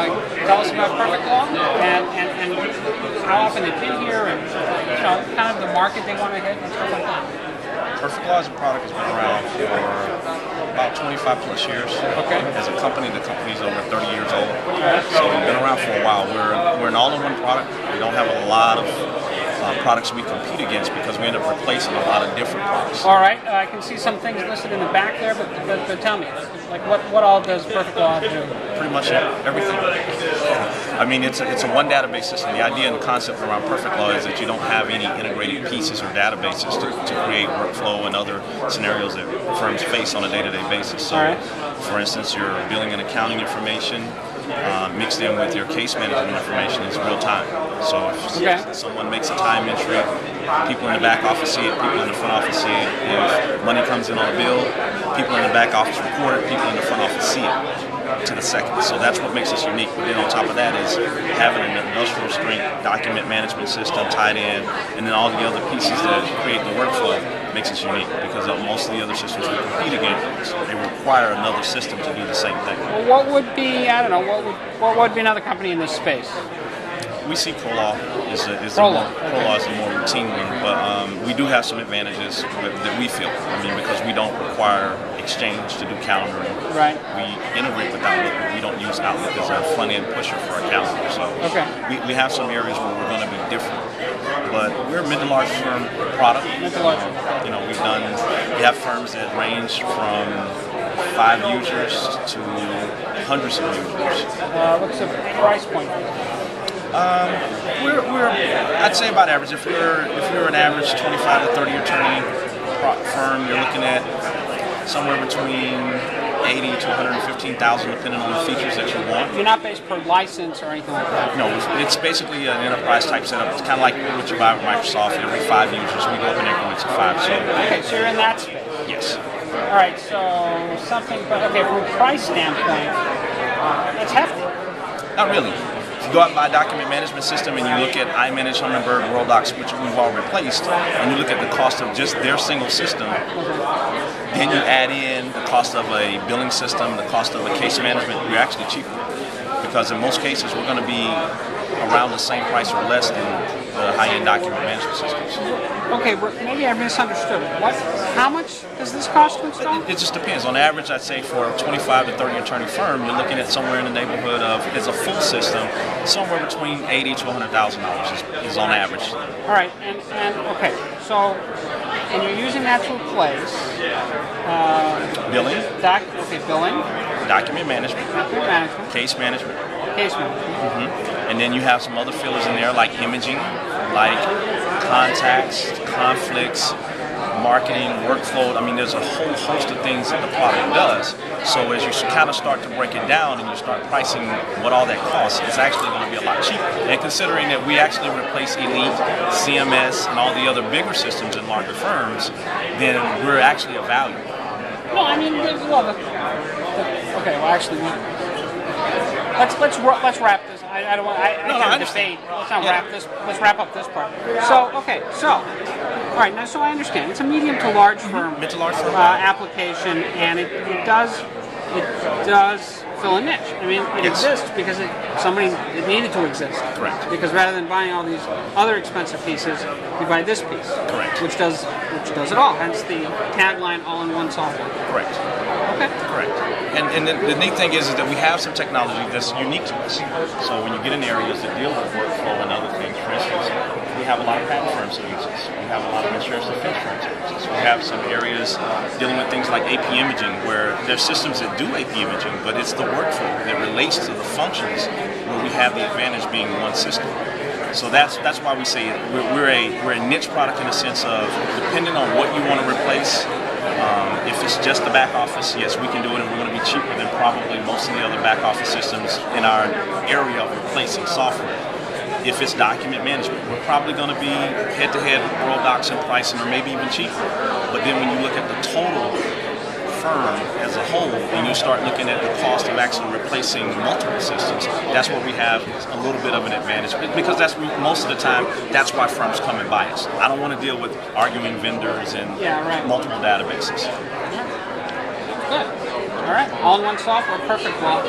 tell us about PerfectLaw and how often they've been here and kind of the market they want to hit and stuff like that. PerfectLaw as a product has been around for about 25 plus years. Okay. As a company, the company's over 30 years old. So we've been around for a while. We're an all-in-one product. We don't have a lot of products we compete against because we end up replacing a lot of different products. All right, I can see some things listed in the back there, but tell me, like what all does PerfectLaw do? Pretty much everything. I mean, it's a one database system. The idea and the concept around PerfectLaw is that you don't have any integrated pieces or databases to create workflow and other scenarios that firms face on a day-to-day basis. So, for instance, your billing and accounting information mixed in with your case management information is real time. So if someone makes a time entry, people in the back office see it, people in the front office see it. If money comes in on a bill, people in the back office record it, people in the front office see it to the second. So that's what makes us unique. But then on top of that is having an industrial strength document management system tied in, and then all the other pieces that create the workflow makes us unique, because most of the other systems we compete against, they require another system to do the same thing. Well, what would be, I don't know, what would be another company in this space? We see ProLaw is the more routine one, but we do have some advantages that we feel. I mean, because we don't require Exchange to do calendaring. Right. We integrate with Outlook, but we don't use Outlook as a front-end pusher for our calendar. So we have some areas where we're going to be different, but we're a mid to large firm product. Mid to large. We have firms that range from 5 users to hundreds of users. What's the price point? I'd say about average. If you're an average 25 to 30 attorney firm, you're looking at somewhere between 80 to 115,000, depending on the features that you want. You're not based per license or anything like that? No, it's basically an enterprise type setup. It's kind of like what you buy with Microsoft. Every 5 users, we go up in increments of 5. So you're in that space. Yes. All right. So something, but from a price standpoint, it's hefty. Not really. If you go out and buy a document management system and you look at iManage, Hummingbird, WorldDocs, which we've all replaced, and you look at the cost of just their single system, then you add in the cost of a billing system, the cost of a case management, you're actually cheaper. Because in most cases, we're going to be around the same price or less than the high-end document management systems. Okay, maybe I misunderstood. How much does this cost to install? It just depends. On average, I'd say for a 25 to 30 attorney firm, you're looking at somewhere in the neighborhood of, as a full system, somewhere between $80,000 to $100,000 is on average. All right, and you're using that to replace billing. Billing. Document management. Case management. And then you have some other fillers in there like imaging, like contacts, conflicts, marketing, workflow. I mean, there's a whole host of things that the product does. So as you kind of start to break it down and you start pricing what all that costs, it's actually going to be a lot cheaper. And considering that we actually replace Elite, CMS, and all the other bigger systems in larger firms, then we're actually a value. No, I mean, let's wrap this. I don't want. I can't debate. Let's not wrap this. Let's wrap up this part. So all right. Now, so I understand it's a medium to large firm, application, and it does fill a niche. I mean, it exists because it needed to exist. Correct. Because rather than buying all these other expensive pieces, you buy this piece. Correct. Which does it all. Hence the tagline, all-in-one software. Correct. Okay. Correct. And the neat thing is that we have some technology that's unique to us. So when you get in areas that deal with workflow and other things, for instance, we have a lot of patent firms that use us. We have a lot of insurance defense firms that use us. We have some areas dealing with things like AP imaging, where there's systems that do AP imaging, but it's the workflow that relates to the functions where we have the advantage being one system. So that's why we say we're a niche product in the sense of, depending on what you want to replace. If it's just the back office, yes, we can do it, and we're going to be cheaper than probably most of the other back office systems in our area of replacing software. If it's document management, we're probably going to be head-to-head with WorldDocs in pricing, or maybe even cheaper. But then when you look at the total firm as a whole, and you start looking at the cost of actually replacing multiple systems, that's where we have a little bit of an advantage, because that's most of the time that's why firms come and buy us. I don't want to deal with arguing vendors and multiple databases. Good. All right, all-in-one software, PerfectLaw.